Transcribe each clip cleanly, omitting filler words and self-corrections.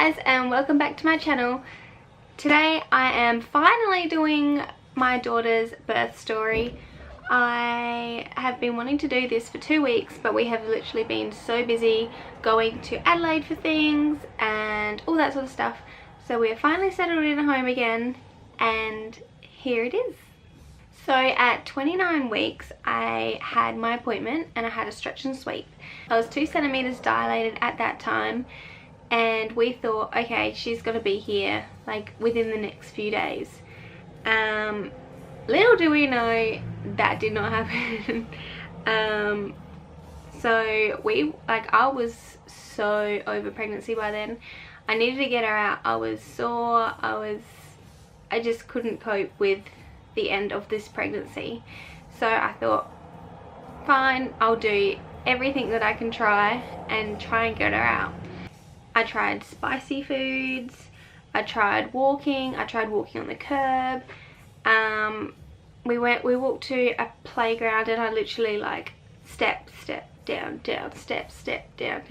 guys, and welcome back to my channel. Today I am finally doing my daughter's birth story. I have been wanting to do this for 2 weeks, but we have literally been so busy going to Adelaide for things and all that sort of stuff. So we are finally settled in at home again, and here it is. So at 29 weeks I had my appointment and I had a stretch and sweep. I was 2 centimeters dilated at that time, and we thought, okay, she's gonna be here like within the next few days. Little do we know that did not happen. So I was so over pregnancy by then. I needed to get her out. I was sore. I just couldn't cope with the end of this pregnancy. So I thought, fine, I'll do everything that I can try and get her out. I tried spicy foods, I tried walking on the curb. We walked to a playground and I literally like step down, step down,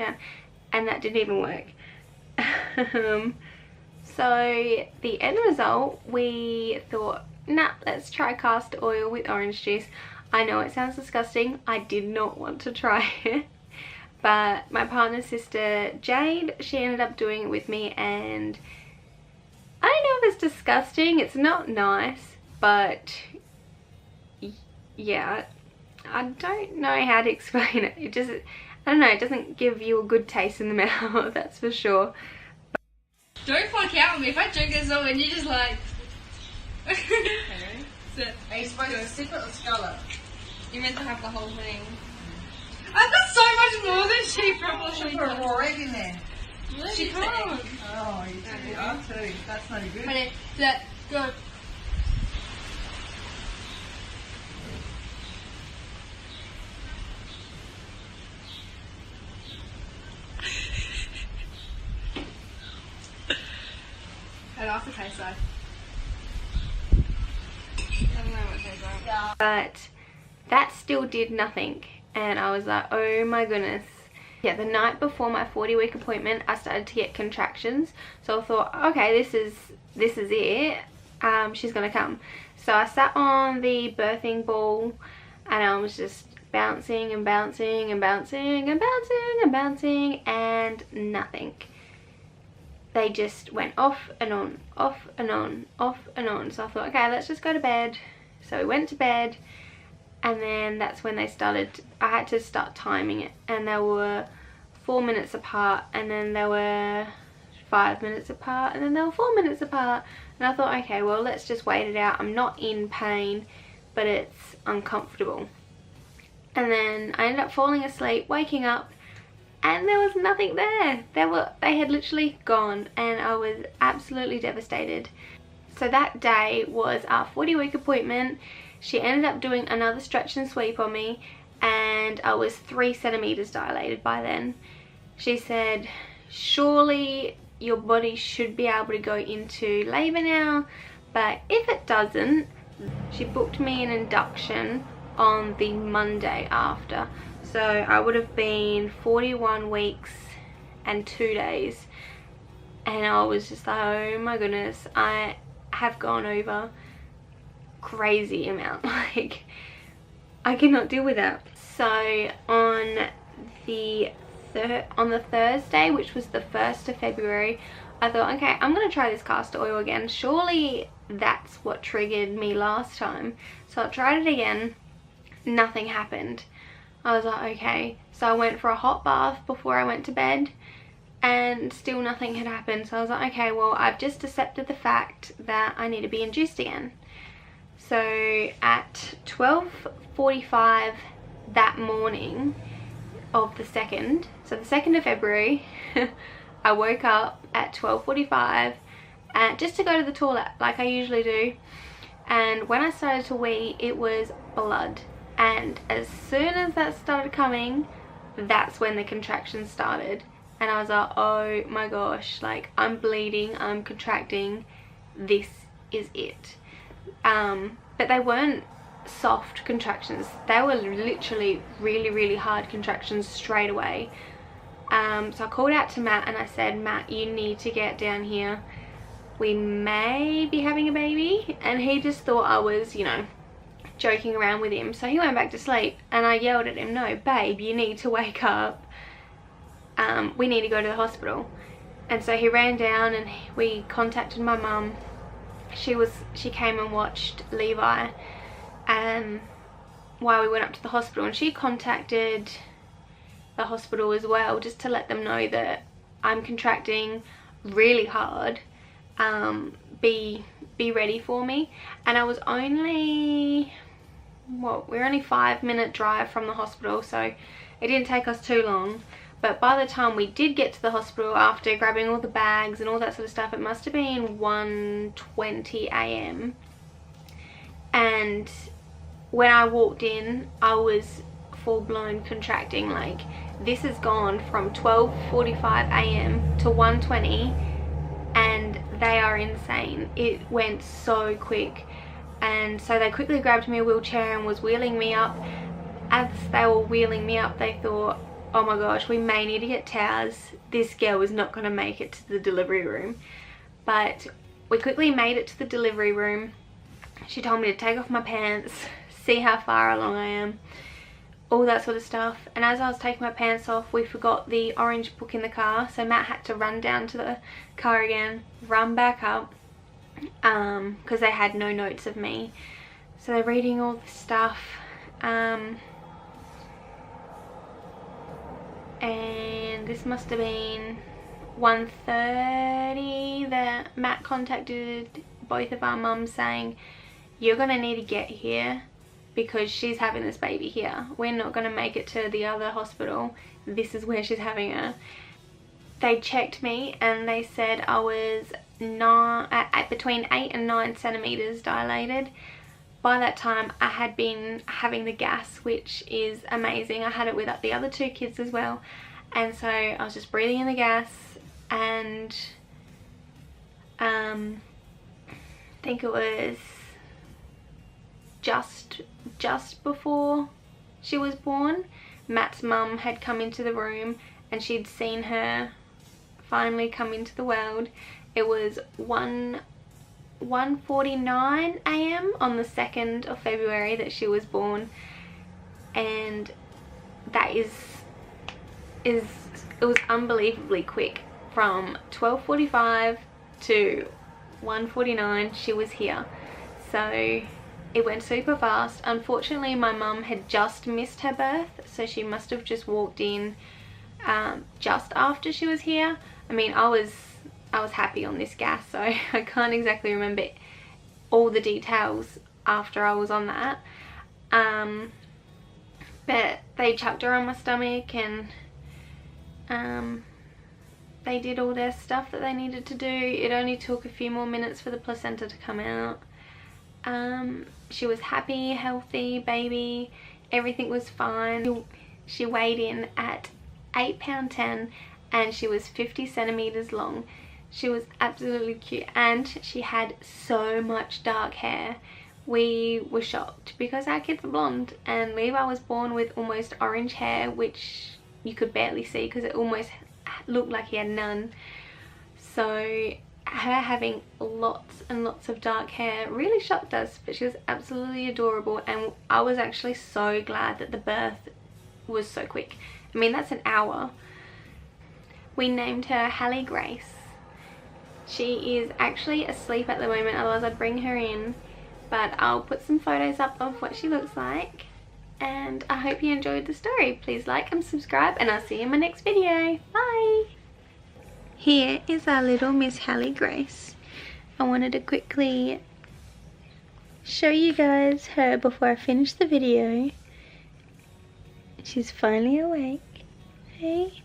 and that didn't even work. So the end result, we thought, nah, let's try castor oil with orange juice. I know it sounds disgusting. I did not want to try it. But my partner's sister, Jade, she ended up doing it with me, and I don't know if it's disgusting. It's not nice, but yeah, I don't know how to explain it. It just, I don't know, it doesn't give you a good taste in the mouth, that's for sure. Don't fuck out with me. If I drink this all and you just like... Are you supposed to sip it or scull it? You're meant to have the whole thing. I've got so much more than she probably She put a raw egg in there. She can't. Oh, you too. That's not good. Ready, set, go. How does it taste like? I don't know what it tastes like. Yeah. But that still did nothing, and I was like, oh my goodness. Yeah, the night before my 40-week appointment I started to get contractions, so I thought, okay, this is it. She's gonna come. So I sat on the birthing ball and I was just bouncing and bouncing and bouncing and bouncing and bouncing, and nothing. They just went off and on, off and on, off and on. So I thought, okay, let's just go to bed. So we went to bed, and then that's when they started, I had to start timing it, and they were 4 minutes apart, and then they were 5 minutes apart, and then they were 4 minutes apart. And I thought, okay, well, let's just wait it out. I'm not in pain, but it's uncomfortable. And then I ended up falling asleep, waking up, and there was nothing there. They had literally gone, and I was absolutely devastated. So that day was our 40-week appointment. She ended up doing another stretch and sweep on me, and I was 3 centimeters dilated by then. She said, surely your body should be able to go into labor now, but if it doesn't, she booked me an induction on the Monday after. So I would have been 41 weeks and 2 days, and I was just like, oh my goodness, I have gone over crazy amount. Like, I cannot deal with that. So on the Thursday, which was the 1st of February, I thought, okay, I'm gonna try this castor oil again. Surely that's what triggered me last time. So I tried it again. Nothing happened. I was like, okay. So I went for a hot bath before I went to bed, and still nothing had happened. So I was like, okay, well, I've just accepted the fact that I need to be induced again. So at 12:45 that morning of the 2nd, so the 2nd of February, I woke up at 12:45 just to go to the toilet like I usually do. And when I started to wee, it was blood. And as soon as that started coming, that's when the contractions started. And I was like, oh my gosh, like, I'm bleeding, I'm contracting, this is it. But they weren't soft contractions. They were literally really hard contractions straight away. So I called out to Matt and I said, Matt, you need to get down here. We may be having a baby. And he just thought I was, you know, joking around with him. So he went back to sleep and I yelled at him, no, babe, you need to wake up. We need to go to the hospital. And so he ran down and we contacted my mum. She came and watched Levi while we went up to the hospital, and she contacted the hospital as well just to let them know that I'm contracting really hard. Be ready for me. And I was only, we're only 5-minute drive from the hospital, so it didn't take us too long. But by the time we did get to the hospital, after grabbing all the bags and all that sort of stuff, it must have been 1:20 a.m. and when I walked in, I was full-blown contracting. Like, this has gone from 12:45 a.m. to 1:20, and they are insane. It went so quick. And so they quickly grabbed me a wheelchair and was wheeling me up. As they were wheeling me up, they thought, oh my gosh, we may need to get towels. This girl is not going to make it to the delivery room. But we quickly made it to the delivery room. She told me to take off my pants, see how far along I am, all that sort of stuff. And as I was taking my pants off, we forgot the orange book in the car, so Matt had to run down to the car again, run back up, because they had no notes of me. So they're reading all the stuff, and this must have been 1:30 that Matt contacted both of our mums saying, you're gonna need to get here because she's having this baby here. We're not gonna make it to the other hospital. This is where she's having her. They checked me and they said I was between 8 and 9 centimeters dilated. By that time I had been having the gas, which is amazing. I had it with the other 2 kids as well, and so I was just breathing in the gas. And I think it was just before she was born, Matt's mum had come into the room and she'd seen her finally come into the world. It was 1:49 a.m. on the 2nd of February that she was born, and that it was unbelievably quick. From 12:45 to 1:49 she was here, so it went super fast. Unfortunately my mum had just missed her birth, so she must have just walked in just after she was here. I mean, I was happy on this gas, so I can't exactly remember all the details after I was on that, but they chucked her on my stomach and they did all their stuff that they needed to do. It only took a few more minutes for the placenta to come out. She was happy, healthy baby, everything was fine. She weighed in at 8 pound 10 and she was 50 centimeters long. She was absolutely cute, and she had so much dark hair. We were shocked because our kids are blonde, and Levi was born with almost orange hair, which you could barely see because it almost looked like he had none. So her having lots and lots of dark hair really shocked us, but she was absolutely adorable, and I was actually so glad that the birth was so quick. I mean, that's an hour. We named her Hallee Grace. She is actually asleep at the moment, otherwise I'd bring her in, but I'll put some photos up of what she looks like, and I hope you enjoyed the story. Please like and subscribe, and I'll see you in my next video. Bye! Here is our little Miss Hallee Grace. I wanted to quickly show you guys her before I finish the video. She's finally awake. Hey?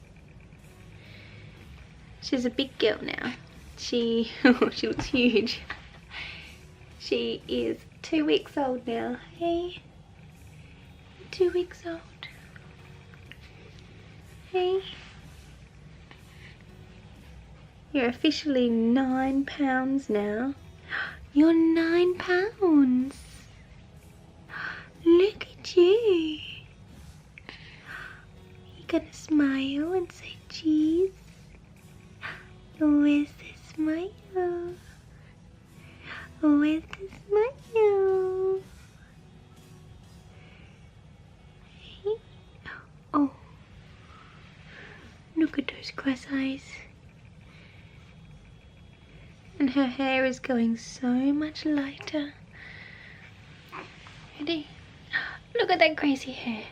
She's a big girl now. She looks huge. She is 2 weeks old now. Hey? 2 weeks old. Hey? You're officially 9 pounds now. You're 9 pounds. Look at you. You're gonna smile and say cheese. with a smile. Oh, look at those cross eyes. And her hair is going so much lighter. Ready? Look at that crazy hair.